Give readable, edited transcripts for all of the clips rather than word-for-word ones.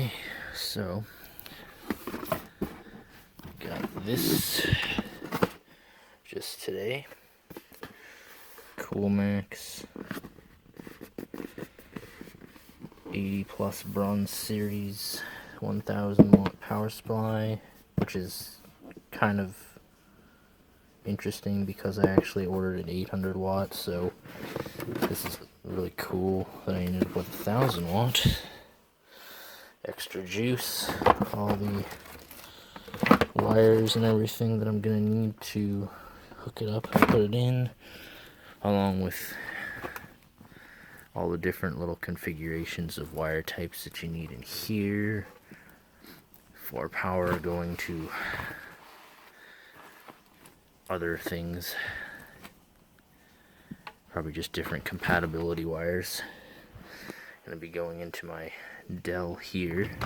Okay, so got this just today. Coolmax 80 plus Bronze Series 1000 watt power supply, which is kind of interesting because I actually ordered an 800 watt, so this is really cool that I ended up with 1000 watt. Extra juice, all the wires and everything that I'm gonna need to hook it up and put it in, along with all the different little configurations of wire types that you need in here for power going to other things. Probably just different compatibility wires. Gonna be going into my Dell here. And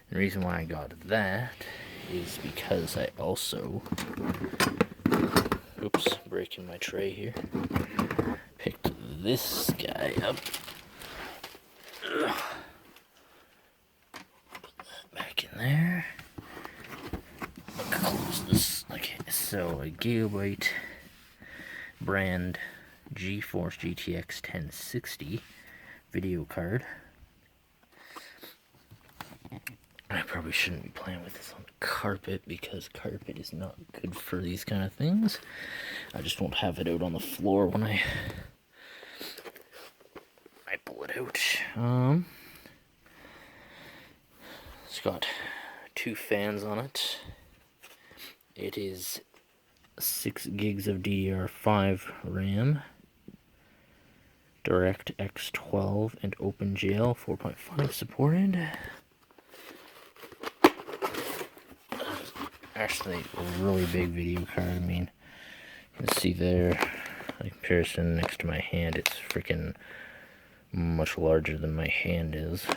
the reason why I got that is because I also, oops, breaking my tray here, picked this guy up. Ugh. Put that back in there. Close this. Okay, so a Gigabyte brand GeForce GTX 1060 video card. I probably shouldn't be playing with this on carpet because carpet is not good for these kind of things. I just won't have it out on the floor when I pull it out. It's got 2 fans on it. It is 6 gigs of DDR5 RAM, DirectX 12 and OpenGL 4.5 supported. Actually, a really big video card. I mean, you can see there, in comparison next to my hand, it's freaking much larger than my hand is.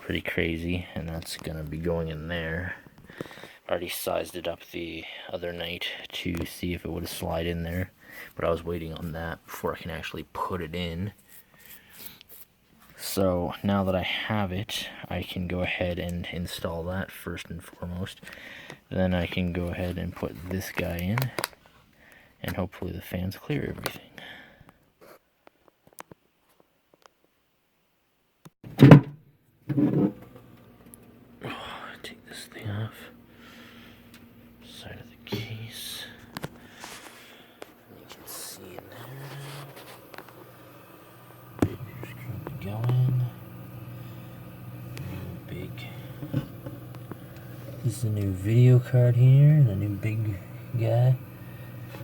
Pretty crazy, and that's gonna be going in there. Already sized it up the other night to see if it would slide in there, but I was waiting on that before I can actually put it in. So now that I have it, I can go ahead and install that first and foremost. Then I can go ahead and put this guy in, and hopefully the fans clear everything. Oh, take this thing off. Side of the case. You can see in there. Just keep it going. Big. This is a new video card here, the new big guy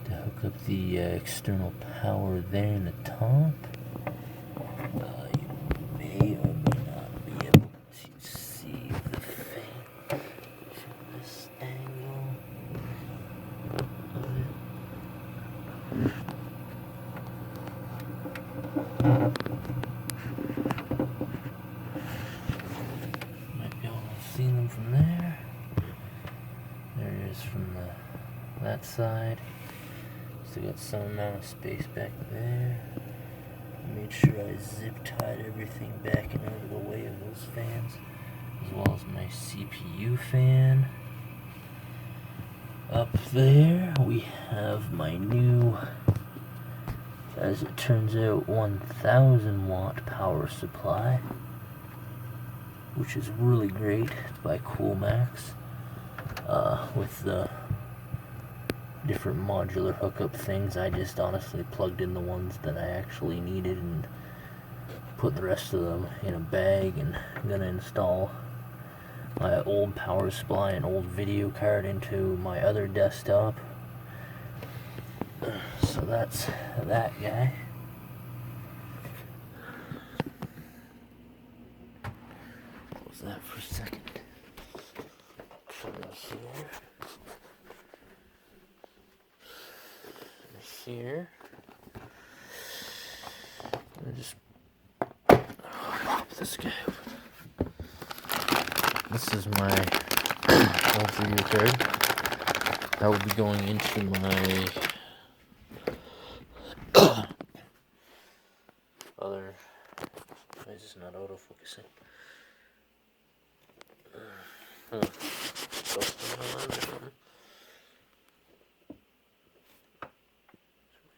to hook up the external power there in the top. You may or may not be able to see the thing from this angle. Might be able to see them from there. There it is from that side. Still got some amount of space back there. Made sure I zip tied everything back and out of the way of those fans, as well as my CPU fan. Up there we have my new, as it turns out, 1000 watt power supply, which is really great. It's by Coolmax, with the different modular hookup things. I just honestly plugged in the ones that I actually needed and put the rest of them in a bag, and I'm gonna install my old power supply and old video card into my other desktop. So that's that guy. Close that for a second. Show this here. Here. I just pop this guy open. This is my old video card. That will be going into my other. Why is this not autofocus? focusing.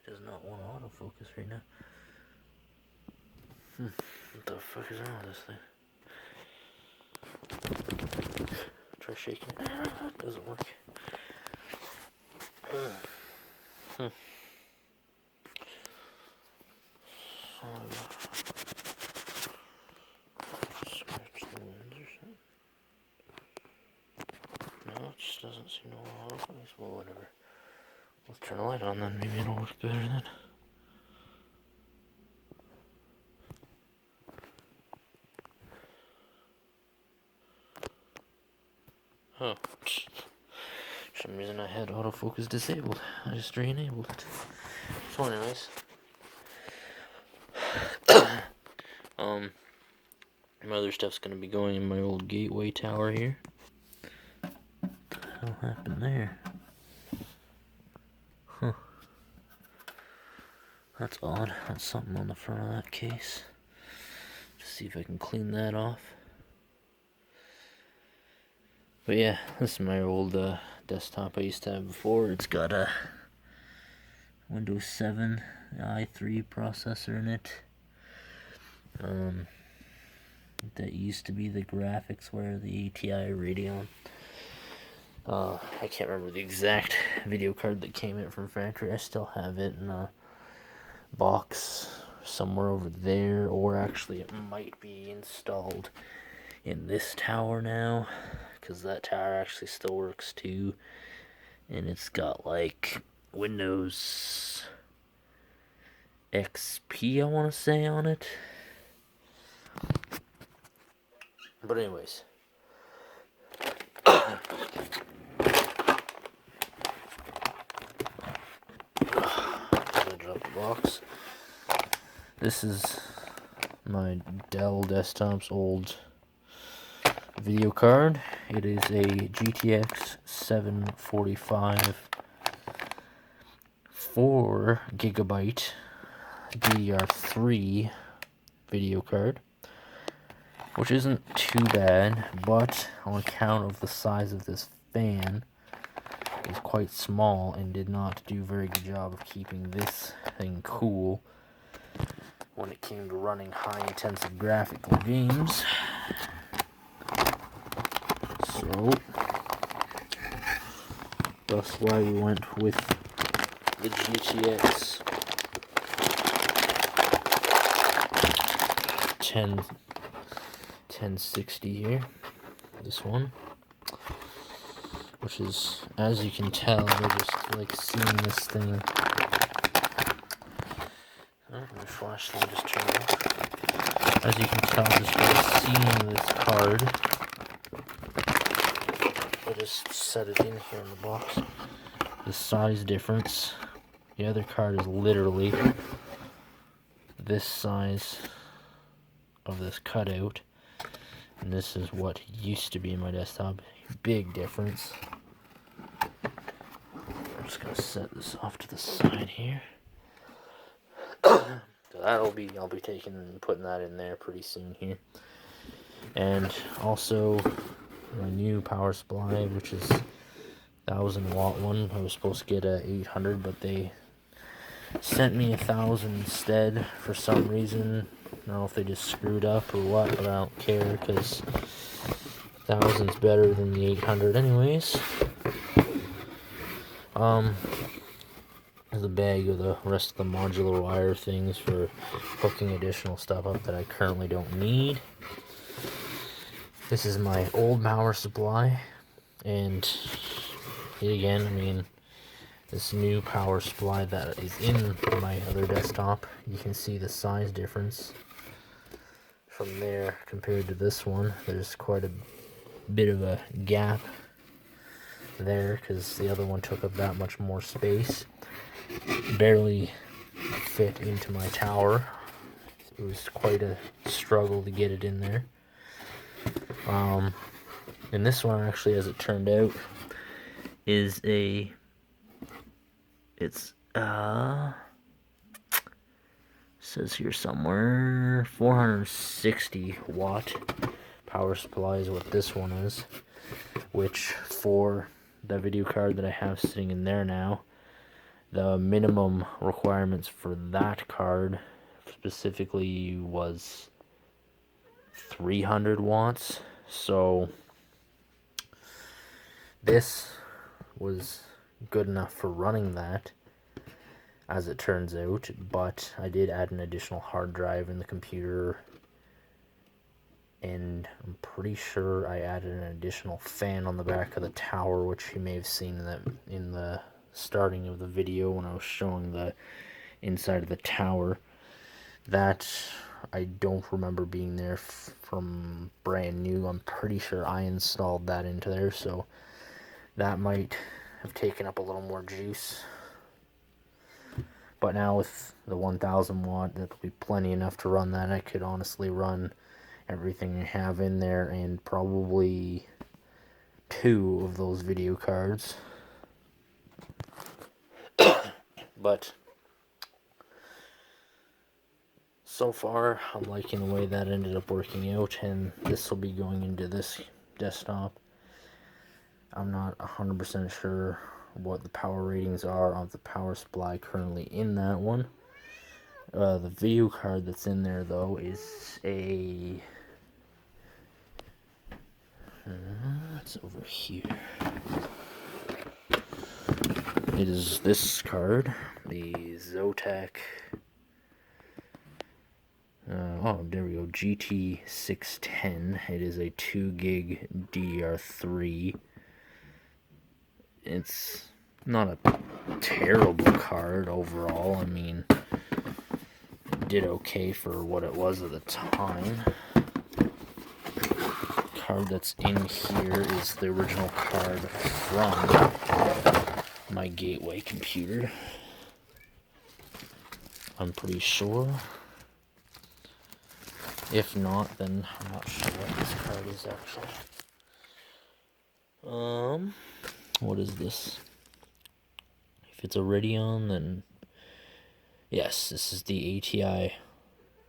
It does not want autofocus right now. What the fuck is wrong with this thing? Try shaking it. It doesn't work. Scratch the lens or something. No, it just doesn't seem to want autofocus. Well, whatever. Let's turn the light on then. Maybe it'll work better then. Oh. For some reason I had autofocus disabled. I just re-enabled it. So anyways. My other stuff's gonna be going in my old gateway tower here. What the hell happened there? Huh. That's odd. That's something on the front of that case. Just see if I can clean that off. But yeah, this is my old desktop I used to have before. It's got a Windows 7 i3 processor in it. That used to be the graphics the ATI Radeon. I can't remember the exact video card that came in from factory. I still have it in a box somewhere over there, or actually it might be installed in this tower now, because that tower actually still works too, and it's got like Windows XP, I want to say, on it. But anyways, I dropped the box. This is my Dell desktop's old video card. It is a GTX 745 4GB DDR3 video card, which isn't too bad, but on account of the size of this fan, is quite small and did not do a very good job of keeping this thing cool when it came to running high-intensive graphical games. So that's why we went with the GTX 1060 here, this one, which is, as you can tell, we're just like seeing this thing. Oh, my flashlight just turned off. As you can tell, just by seeing this card, I just set it in here in the box. The size difference. The other card is literally this size of this cutout, and this is what used to be in my desktop. Big difference. I'm just gonna set this off to the side here. So I'll be taking and putting that in there pretty soon here. And also my new power supply, which is 1000-watt one. I was supposed to get a 800, but they sent me 1000 instead for some reason. I don't know if they just screwed up or what, but I don't care, because 1000's better than the 800 anyways. There's a bag of the rest of the modular wire things for hooking additional stuff up that I currently don't need. This is my old power supply, and again, I mean, this new power supply that is in my other desktop, you can see the size difference from there compared to this one. There's quite a bit of a gap there because the other one took up that much more space. Barely fit into my tower. It was quite a struggle to get it in there. And this one, actually, as it turned out, is it's says here somewhere 460 watt power supply is what this one is, which for the video card that I have sitting in there now, the minimum requirements for that card specifically was 300 watts. So this was good enough for running that, as it turns out, but I did add an additional hard drive in the computer, and I'm pretty sure I added an additional fan on the back of the tower, which you may have seen in the starting of the video when I was showing the inside of the tower. That I don't remember being there from brand new. I'm pretty sure I installed that into there, so that might have taken up a little more juice. But now with the 1000 watt, that'll be plenty enough to run that. I could honestly run everything I have in there and probably 2 of those video cards. But so far, I'm liking the way that ended up working out, and this will be going into this desktop. I'm not 100% sure what the power ratings are of the power supply currently in that one. The video card that's in there, though, is a... it's over here. It is this card, the Zotac... oh, there we go, GT610. It is a 2 gig DDR3. It's not a terrible card overall. I mean, it did okay for what it was at the time. The card that's in here is the original card from my Gateway computer, I'm pretty sure. If not, then I'm not sure what this card is actually. What is this? If it's a Radeon, then yes, this is the ATI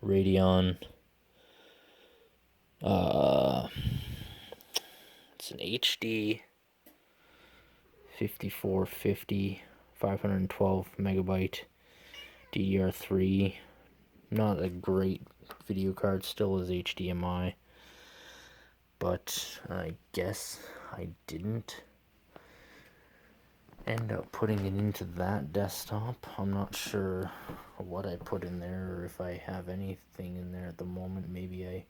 Radeon. It's an HD 5450 512 megabyte DDR3. Not a great video card, still is HDMI, but I guess I didn't end up putting it into that desktop. I'm not sure what I put in there, or if I have anything in there at the moment. Maybe I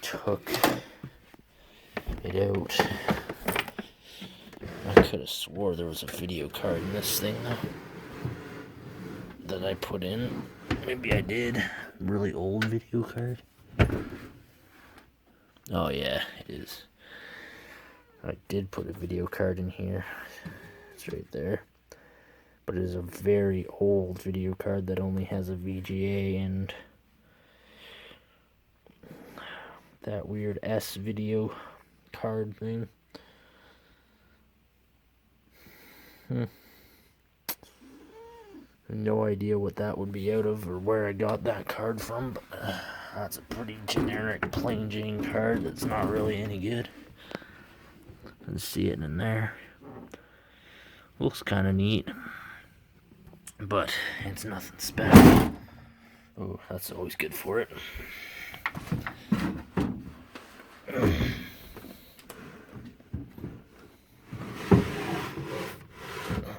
took it out. I could have swore there was a video card in this thing though that I put in. Maybe I did. Really old video card. Oh yeah, it is. I did put a video card in here. It's right there. But it is a very old video card that only has a VGA and that weird S video card thing. No idea what that would be out of or where I got that card from, but that's a pretty generic plain Jane card that's not really any good. You can see it in there. Looks kind of neat, but it's nothing special. Oh, that's always good for it.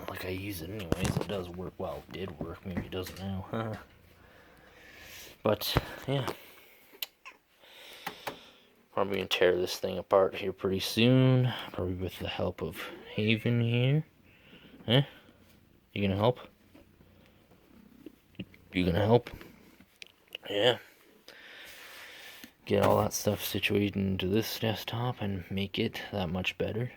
Like I use it anyways, it does work. Well, it did work, maybe it doesn't now. But, yeah. Probably gonna tear this thing apart here pretty soon. Probably with the help of Haven here. Eh? You gonna help? You gonna help? Yeah. Get all that stuff situated into this desktop and make it that much better.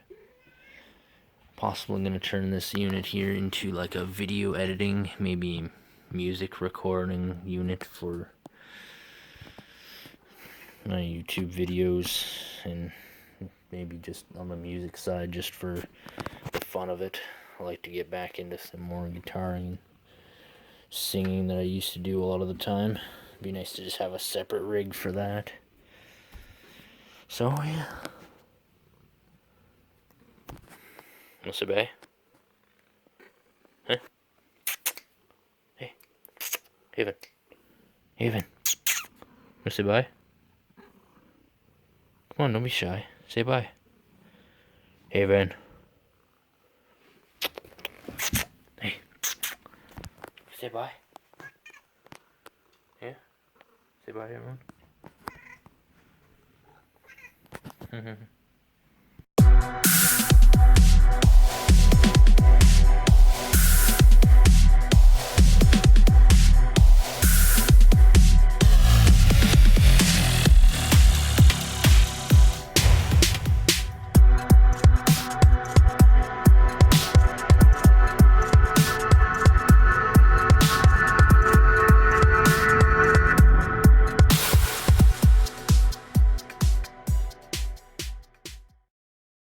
Possibly gonna turn this unit here into like a video editing, maybe music recording unit for my YouTube videos, and maybe just on the music side just for the fun of it. I like to get back into some more guitaring, singing that I used to do a lot of the time. It'd be nice to just have a separate rig for that. So, yeah. Wanna say bye? Huh? Hey. Haven. Haven. Wanna say bye? Come on, don't be shy. Say bye. Haven. Hey. Say bye. Yeah? Say bye, everyone.